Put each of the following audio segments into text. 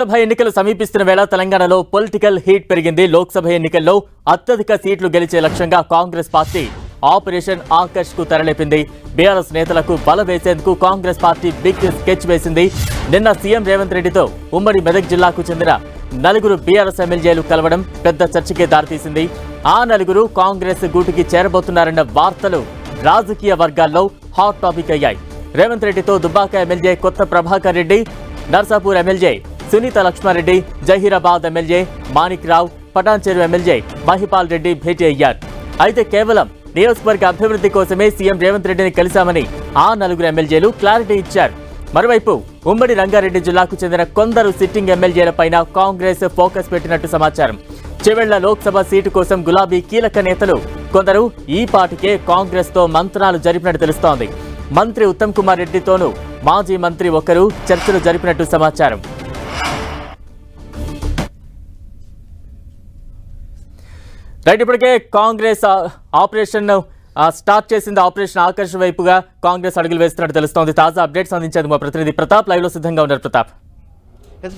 లోక్సభ ఎన్నికలు సమీపిస్తున్న వేళ తెలంగాణలో పొలిటికల్ హీట్ పెరిగింది. లోక్సభ ఎన్నికల్లో అత్యధిక సీట్లు గెలిచే లక్ష్యంగా కాంగ్రెస్ పార్టీ ఆపరేషన్ ఆకర్ష్ కు తెరలేపింది. బీఆర్ఎస్ నేతలకు బల వేసేందుకు కాంగ్రెస్ పార్టీ బిగ్ స్కెచ్ వేసింది. నిన్న సీఎం రేవంత్ రెడ్డితో ఉమ్మడి మెదక్ జిల్లాకు చెందిన నలుగురు బీఆర్ఎస్ ఎమ్మెల్యేలు కలవడం పెద్ద చర్చకే దారితీసింది. ఆ నలుగురు కాంగ్రెస్ గూటికి చేరబోతున్నారన్న వార్తలు రాజకీయ వర్గాల్లో హాట్ టాపిక్ అయ్యాయి. రేవంత్ రెడ్డితో దుబ్బాక ఎమ్మెల్యే కొత్త ప్రభాకర్ రెడ్డి, నర్సాపూర్ ఎమ్మెల్యే సునీత లక్ష్మారెడ్డి, జహీరాబాద్ ఎమ్మెల్యే మాణిక్ రావు, పటాన్చెరు ఎమ్మెల్యే మహిపాల్ రెడ్డి భేటీ అయ్యారు. అయితే కేవలం నియోజకవర్గ అభివృద్ధి కోసమే సీఎం రేవంత్ రెడ్డిని కలిశామని ఆ నలుగురు ఎమ్మెల్యేలు క్లారిటీ ఇచ్చారు. మరోవైపు ఉమ్మడి రంగారెడ్డి జిల్లాకు చెందిన కొందరు సిట్టింగ్ ఎమ్మెల్యేలపైన కాంగ్రెస్ ఫోకస్ పెట్టినట్టు సమాచారం. చివెళ్ల లోక్సభ సీటు కోసం గులాబీ కీలక నేతలు కొందరు ఈ పాటికే కాంగ్రెస్ తో మంత్రాలు జరిపినట్టు తెలుస్తోంది. మంత్రి ఉత్తమ్ కుమార్ రెడ్డితోనూ మాజీ మంత్రి ఒకరు చర్చలు జరిపినట్టు సమాచారం. రైట్, ఇప్పటికే కాంగ్రెస్ ఆపరేషన్ స్టార్ట్ చేసింది. ఆపరేషన్ ఆకర్ష్ వైపుగా కాంగ్రెస్ అడుగులు వేస్తున్నట్టు తెలుస్తోంది. తాజా అప్డేట్స్ అందించేందుకు మా ప్రతినిధి ప్రతాప్ లైవ్ లో సిద్ధంగా ఉన్నారు. ప్రతాప్,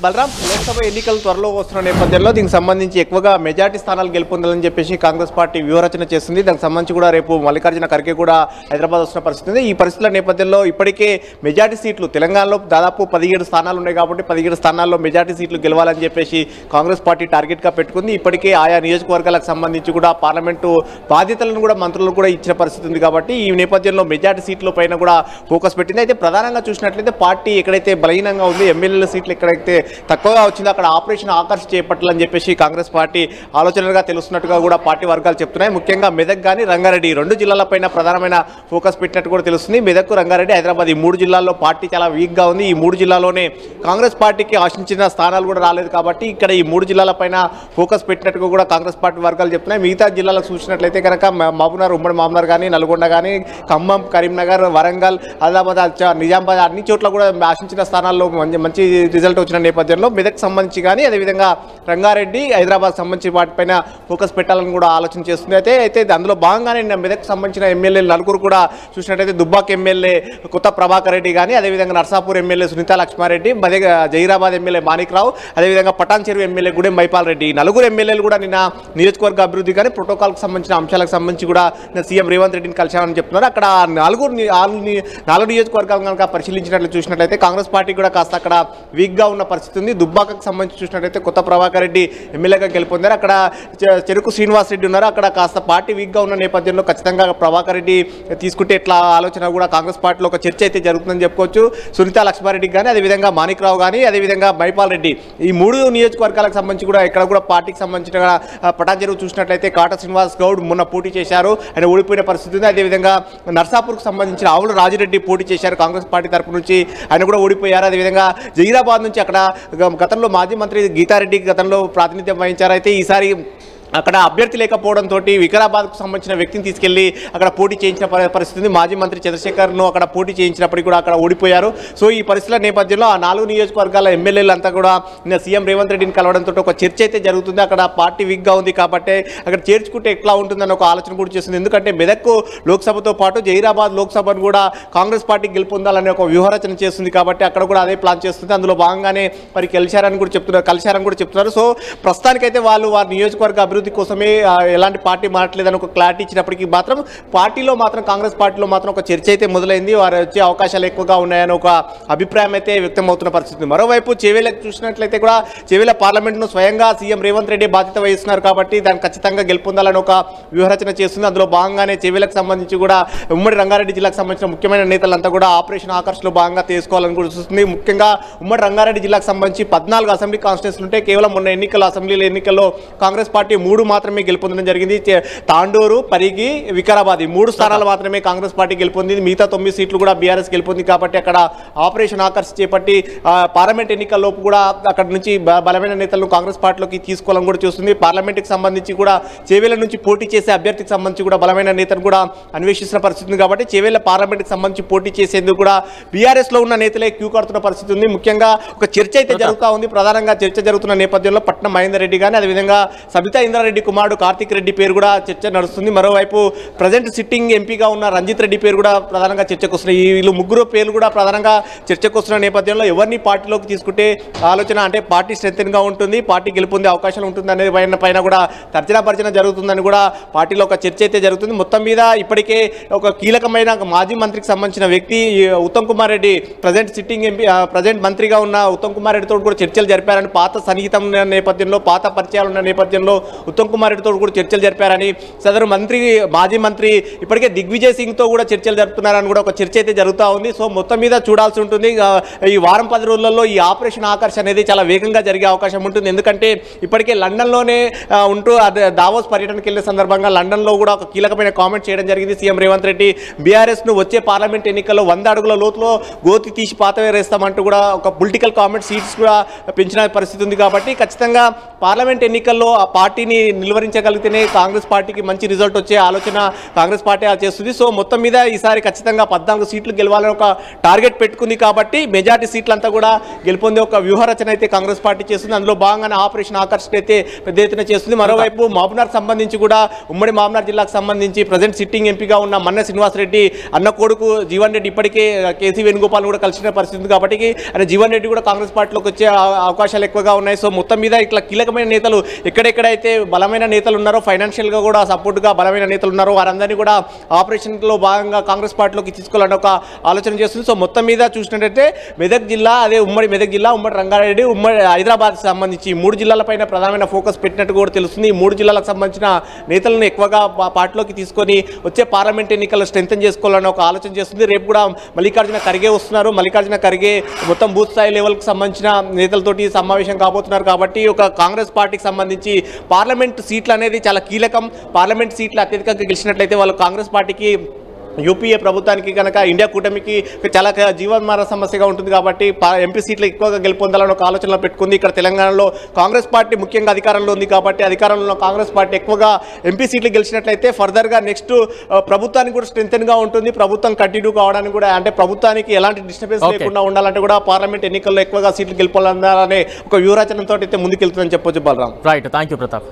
బలరాం, లోక్సభ ఎన్నికలు త్వరలో వస్తున్న నేపథ్యంలో దీనికి సంబంధించి ఎక్కువగా మెజార్టీ స్థానాలు గెలుపొందాలని చెప్పేసి కాంగ్రెస్ పార్టీ వ్యూహరచన చేస్తుంది. దానికి సంబంధించి కూడా రేపు మల్లికార్జున ఖర్గే కూడా హైదరాబాద్ వస్తున్న పరిస్థితి ఉంది. ఈ పరిస్థితుల నేపథ్యంలో ఇప్పటికే మెజార్టీ సీట్లు తెలంగాణలో దాదాపు 17 స్థానాలు ఉన్నాయి కాబట్టి 17 స్థానాల్లో మెజార్టీ సీట్లు గెలవాలని చెప్పేసి కాంగ్రెస్ పార్టీ టార్గెట్గా పెట్టుకుంది. ఇప్పటికే ఆయా నియోజకవర్గాలకు సంబంధించి కూడా పార్లమెంటు బాధ్యతలను కూడా మంత్రులకు కూడా ఇచ్చిన పరిస్థితి ఉంది కాబట్టి ఈ నేపథ్యంలో మెజార్టీ సీట్ల పైన కూడా ఫోకస్ పెట్టింది. అయితే ప్రధానంగా చూసినట్లయితే పార్టీ ఎక్కడైతే బలహీనంగా ఉంది, ఎమ్మెల్యేల సీట్లు ఎక్కడైతే తక్కువగా వచ్చిందో అక్కడ ఆపరేషన్ ఆకర్ష్ చేపట్టాలని చెప్పేసి కాంగ్రెస్ పార్టీ ఆలోచనలుగా తెలుస్తున్నట్టుగా కూడా పార్టీ వర్గాలు చెప్తున్నాయి. ముఖ్యంగా మెదక్ కానీ రంగారెడ్డి రెండు జిల్లాలపైన ప్రధానమైన ఫోకస్ పెట్టినట్టు కూడా తెలుస్తుంది. మెదక్, రంగారెడ్డి, హైదరాబాద్ ఈ మూడు జిల్లాల్లో పార్టీ చాలా వీక్గా ఉంది. ఈ మూడు జిల్లాలోనే కాంగ్రెస్ పార్టీకి ఆశించిన స్థానాలు కూడా రాలేదు కాబట్టి ఇక్కడ ఈ మూడు జిల్లాలపైన ఫోకస్ పెట్టినట్టుగా కూడా కాంగ్రెస్ పార్టీ వర్గాలు చెప్తున్నాయి. మిగతా జిల్లాలకు చూసినట్లయితే కనుక మహబూబ్నగర్, ఉమ్మడి మహబూబ్నగర్ కానీ, నల్గొండ కానీ, ఖమ్మం, కరీంనగర్, వరంగల్, ఆదిలాబాద్, నిజామాబాద్ అన్ని చోట్ల కూడా ఆశించిన స్థానాల్లో మంచి రిజల్ట్ వచ్చిన నేపథ్యంలో మెదక్ సంబంధించి కానీ అదేవిధంగా రంగారెడ్డి, హైదరాబాద్ సంబంధించి వాటిపైన ఫోకస్ పెట్టాలని కూడా ఆలోచన చేస్తుంది. అయితే అందులో భాగంగానే మెదక్ సంబంధించిన ఎమ్మెల్యేలు నలుగురు కూడా చూసినట్లయితే దుబ్బాక ఎమ్మెల్యే కొత్త ప్రభాకర్ రెడ్డి కానీ, అదేవిధంగా నర్సాపూర్ ఎమ్మెల్యే సునీత లక్ష్మారెడ్డి, జహీరాబాద్ ఎమ్మెల్యే మాణిక్ రావు, అదేవిధంగా పటాన్చెరు ఎమ్మెల్యే గుడెం మహిపాల్ రెడ్డి, నలుగురు ఎమ్మెల్యేలు కూడా నిన్న నియోజకవర్గ అభివృద్ధి కానీ ప్రోటోకాల్కి సంబంధించిన అంశాలకు సంబంధించి కూడా సీఎం రేవంత్ రెడ్డిని కలిశామని చెప్తున్నారు. అక్కడ నాలుగు నియోజకవర్గాలు కనుక పరిశీలించినట్లు చూసినట్లయితే కాంగ్రెస్ పార్టీ కూడా కాస్త అక్కడ వీక్గా ఉన్న పరిస్థితి ఉంది. దుబ్బాకకు సంబంధించి చూసినట్లయితే కొత్త ప్రభాకర్ రెడ్డి ఎమ్మెల్యేగా గెలుపొందారు. అక్కడ చెరుకు శ్రీనివాస్ రెడ్డి ఉన్నారు. అక్కడ కాస్త పార్టీ వీక్గా ఉన్న నేపథ్యంలో ఖచ్చితంగా ప్రభాకర్ రెడ్డి తీసుకుంటే ఎట్లా ఆలోచన కూడా కాంగ్రెస్ పార్టీలో ఒక చర్చ అయితే జరుగుతుందని చెప్పుకోవచ్చు. సునీత లక్ష్మారెడ్డికి కానీ, అదేవిధంగా మాణిక్ రావు కానీ, అదేవిధంగా మహిపాల్ రెడ్డి ఈ మూడు నియోజకవర్గాలకు సంబంధించి కూడా ఇక్కడ కూడా పార్టీకి సంబంధించిన పటాన్చెరు చూసినట్లయితే కాట శ్రీనివాస్ గౌడ్ మొన్న పోటీ చేశారు, ఆయన ఓడిపోయిన పరిస్థితి ఉంది. అదేవిధంగా నర్సాపూర్కు సంబంధించిన ఆవుల రాజిరెడ్డి పోటీ చేశారు కాంగ్రెస్ పార్టీ తరపు నుంచి, ఆయన కూడా ఓడిపోయారు. అదేవిధంగా జహీరాబాద్ నుంచి అక్కడ గతంలో మాజీ మంత్రి గీతారెడ్డి గతంలో ప్రాతినిధ్యం వహించారు. అయితే ఈసారి అక్కడ అభ్యర్థి లేకపోవడంతో వికారాబాద్కు సంబంధించిన వ్యక్తిని తీసుకెళ్లి అక్కడ పోటీ చేయించిన పరిస్థితి. మాజీ మంత్రి చంద్రశేఖర్ను అక్కడ పోటీ చేయించినప్పటికీ కూడా అక్కడ ఓడిపోయారు. సో ఈ పరిస్థితుల నేపథ్యంలో ఆ 4 నియోజకవర్గాల ఎమ్మెల్యేలంతా కూడా నిన్న సీఎం రేవంత్ రెడ్డిని కలవడంతో ఒక చర్చ అయితే జరుగుతుంది. అక్కడ పార్టీ వీక్గా ఉంది కాబట్టి అక్కడ చేర్చుకుంటే ఎట్లా ఉంటుందని ఒక ఆలోచన కూడా చేస్తుంది. ఎందుకంటే మెదక్ లోక్సభతో పాటు జహీరాబాద్ లోక్సభను కూడా కాంగ్రెస్ పార్టీ గెలుపొందాలనే ఒక వ్యూహరచన చేస్తుంది కాబట్టి అక్కడ కూడా అదే ప్లాన్ చేస్తుంది. అందులో భాగంగానే మరి కలిశారని కూడా చెప్తున్నారు. సో ప్రస్తుతానికైతే వారి నియోజకవర్గ అభివృద్ధి కోసమే ఎలాంటి పార్టీ మారట్లేదని ఒక క్లారిటీ ఇచ్చినప్పటికీ మాత్రం పార్టీలో మాత్రం కాంగ్రెస్ పార్టీలో మాత్రం ఒక చర్చ అయితే మొదలైంది. వారు వచ్చే అవకాశాలు ఎక్కువగా ఉన్నాయని ఒక అభిప్రాయం అయితే వ్యక్తం అవుతున్న పరిస్థితి. మరోవైపు చేవేలకు చూసినట్లయితే కూడా చేవేల పార్లమెంట్ను స్వయంగా సీఎం రేవంత్ రెడ్డి బాధ్యత వహిస్తున్నారు కాబట్టి దాన్ని ఖచ్చితంగా గెలుపొందాలని ఒక వ్యూహరచన చేస్తుంది. అందులో భాగంగానే చేవేలకు సంబంధించి కూడా ఉమ్మడి రంగారెడ్డి జిల్లాకు సంబంధించిన ముఖ్యమైన నేతలంతా కూడా ఆపరేషన్ ఆకర్ష్లో భాగంగా తీసుకోవాలని కూడా చూస్తుంది. ముఖ్యంగా ఉమ్మడి రంగారెడ్డి జిల్లాకు సంబంధించి 14 అసెంబ్లీ కాన్స్టిట్యూన్సీలు ఉంటే కేవలం మొన్న అసెంబ్లీ ఎన్నికల్లో కాంగ్రెస్ పార్టీ 3 మాత్రమే గెలుపొందడం జరిగింది. తాండూరు, పరిగి, వికారాబాద్ ఈ 3 స్థానాలు మాత్రమే కాంగ్రెస్ పార్టీ గెలుపొందింది. మిగతా 9 సీట్లు కూడా బీఆర్ఎస్ గెలుపొంది కాబట్టి అక్కడ ఆపరేషన్ ఆకర్ష్ చేపట్టి పార్లమెంట్ ఎన్నికల్లోపు కూడా అక్కడ నుంచి బలమైన నేతలను కాంగ్రెస్ పార్టీలోకి తీసుకోవాలని కూడా చూస్తుంది. పార్లమెంట్కి సంబంధించి కూడా చేవేళ్ల నుంచి పోటీ చేసే అభ్యర్థికి సంబంధించి కూడా బలమైన నేతను కూడా అన్వేషిస్తున్న పరిస్థితి ఉంది కాబట్టి చేవేళ్ల పార్లమెంట్కి సంబంధించి పోటీ చేసేందుకు కూడా బీఆర్ఎస్లో ఉన్న నేతలే క్యూ కడుతున్న పరిస్థితి ఉంది. ముఖ్యంగా ఒక చర్చ అయితే జరుగుతూ ఉంది. ప్రధానంగా చర్చ జరుగుతున్న నేపథ్యంలో పట్నం మహేందర్ రెడ్డి కానీ, అదేవిధంగా సబితా రాఘవేంద్రారెడ్డి కుమారుడు కార్తిక్ రెడ్డి పేరు కూడా చర్చ నడుస్తుంది. మరోవైపు ప్రజెంట్ సిట్టింగ్ ఎంపీగా ఉన్న రంజిత్ రెడ్డి పేరు కూడా ప్రధానంగా చర్చకు వస్తున్నాయి. వీళ్ళు ముగ్గురు పేర్లు కూడా ప్రధానంగా చర్చకు వస్తున్న నేపథ్యంలో ఎవరిని పార్టీలోకి తీసుకుంటే ఆలోచన అంటే పార్టీ స్ట్రెంగ్గా ఉంటుంది, పార్టీ గెలుపొందే అవకాశం ఉంటుంది అనేది పైన కూడా తర్జన భర్జన జరుగుతుందని కూడా పార్టీలో ఒక చర్చ అయితే జరుగుతుంది. మొత్తం మీద ఇప్పటికే ఒక కీలకమైన మాజీ మంత్రికి సంబంధించిన వ్యక్తి Uttam Kumar Reddy present sitting MP present మంత్రిగా ఉన్న ఉత్తమ్ కుమార్ రెడ్డితో కూడా చర్చలు జరిపారని, పాత సన్నిహితం ఉన్న నేపథ్యంలో పాత పరిచయాలు ఉన్న నేపథ్యంలో ఉత్తమ్ కుమార్ రెడ్డితో కూడా చర్చలు జరిపారని, సదరు మాజీ మంత్రి ఇప్పటికే దిగ్విజయ్ సింగ్తో కూడా చర్చలు జరుపుతున్నారని కూడా ఒక చర్చ అయితే జరుగుతూ ఉంది. సో మొత్తం మీద చూడాల్సి ఉంటుంది. ఈ వారం 10 రోజులలో ఈ ఆపరేషన్ ఆకర్ష్ అనేది చాలా వేగంగా జరిగే అవకాశం ఉంటుంది. ఎందుకంటే ఇప్పటికే లండన్లోనే ఉంటూ దావోస్ పర్యటనకి వెళ్ళే సందర్భంగా లండన్లో కూడా ఒక కీలకమైన కామెంట్ చేయడం జరిగింది. సీఎం రేవంత్ రెడ్డి బీఆర్ఎస్ను వచ్చే పార్లమెంట్ ఎన్నికల్లో 100 అడుగుల లోతులో గోతి తీసి పాతవేరేస్తామంటూ కూడా ఒక పొలిటికల్ కామెంట్ సీట్స్ కూడా పెంచిన పరిస్థితి ఉంది. కాబట్టి ఖచ్చితంగా పార్లమెంట్ ఎన్నికల్లో ఆ పార్టీని నిలువరించగలిగితేనే కాంగ్రెస్ పార్టీకి మంచి రిజల్ట్ వచ్చే ఆలోచన కాంగ్రెస్ పార్టీ చేస్తుంది. సో మొత్తం మీద ఈసారి ఖచ్చితంగా 14 సీట్లు గెలవాలని ఒక టార్గెట్ పెట్టుకుంది. కాబట్టి మెజార్టీ సీట్లంతా కూడా గెలుపొందే ఒక వ్యూహరచన అయితే కాంగ్రెస్ పార్టీ చేస్తుంది. అందులో భాగంగానే ఆపరేషన్ ఆకర్ష్ అయితే పెద్ద ఎత్తున చేస్తుంది. మరోవైపు మహబూబ్నగర్ సంబంధించి కూడా ఉమ్మడి మహబూబ్నగర్ జిల్లాకు సంబంధించి ప్రజెంట్ సిట్టింగ్ ఎంపీగా ఉన్న మన్నె శ్రీనివాసరెడ్డి అన్న కొడుకు జీవన్ రెడ్డి ఇప్పటికే కేసీ వేణుగోపాల్ కూడా కలిసిన పరిస్థితి ఉంది. కాబట్టి ఆయన జీవన్ రెడ్డి కూడా కాంగ్రెస్ పార్టీలోకి వచ్చే అవకాశాలు ఎక్కువగా ఉన్నాయి. సో మొత్తం మీద ఇట్లా కీలకమైన నేతలు ఎక్కడెక్కడైతే బలమైన నేతలు ఉన్నారో, ఫైనాన్షియల్గా కూడా సపోర్ట్గా బలమైన నేతలు ఉన్నారో వారందరినీ కూడా ఆపరేషన్లో భాగంగా కాంగ్రెస్ పార్టీలోకి తీసుకోవాలని ఒక ఆలోచన చేస్తుంది. సో మొత్తం మీద చూసినట్టయితే మెదక్ జిల్లా, అదే ఉమ్మడి మెదక్ జిల్లా, ఉమ్మడి రంగారెడ్డి, ఉమ్మడి హైదరాబాద్ సంబంధించి 3 జిల్లాలపైన ప్రధానమైన ఫోకస్ పెట్టినట్టు కూడా తెలుస్తుంది. ఈ 3 జిల్లాలకు సంబంధించిన నేతలను ఎక్కువగా పార్టీలోకి తీసుకొని వచ్చే పార్లమెంట్ ఎన్నికల్లో స్ట్రెంథెన్ చేసుకోవాలని ఒక ఆలోచన చేస్తుంది. రేపు కూడా మల్లికార్జున ఖర్గే వస్తున్నారు. మల్లికార్జున ఖర్గే మొత్తం బూత్ స్థాయి లెవెల్కి సంబంధించిన నేతలతోటి సమావేశం కాబోతున్నారు. కాబట్టి ఒక కాంగ్రెస్ పార్టీకి సంబంధించి పార్లమెంట్ సీట్లు అనేది చాలా కీలకం. పార్లమెంట్ సీట్లు అత్యధికంగా గెలిచినట్లయితే వాళ్ళు కాంగ్రెస్ పార్టీకి, యూపీఏ ప్రభుత్వానికి కనుక ఇండియా కూటమికి చాలా జీవన్మరణ సమస్యగా ఉంటుంది. కాబట్టి ఎంపీ సీట్లు ఎక్కువగా గెలుపొందాలని ఒక ఆలోచనలో పెట్టుకుంది. ఇక్కడ తెలంగాణలో కాంగ్రెస్ పార్టీ ముఖ్యంగా అధికారంలో ఉంది. కాబట్టి అధికారంలో కాంగ్రెస్ పార్టీ ఎక్కువగా ఎంపీ సీట్లు గెలిచినట్లయితే ఫర్దర్గా నెక్స్ట్ ప్రభుత్వానికి కూడా స్ట్రెంథెన్గా ఉంటుంది. ప్రభుత్వం కంటిన్యూ కావడానికి కూడా, అంటే ప్రభుత్వానికి ఎలాంటి డిస్టర్బెన్స్ లేకుండా ఉండాలంటే కూడా పార్లమెంట్ ఎన్నికల్లో ఎక్కువగా సీట్లు గెలుపొందాలనే ఒక వ్యూహరచనతో అయితే ముందుకెళ్తుందని చెప్పొచ్చు. Balram. Right, thank you Pratap.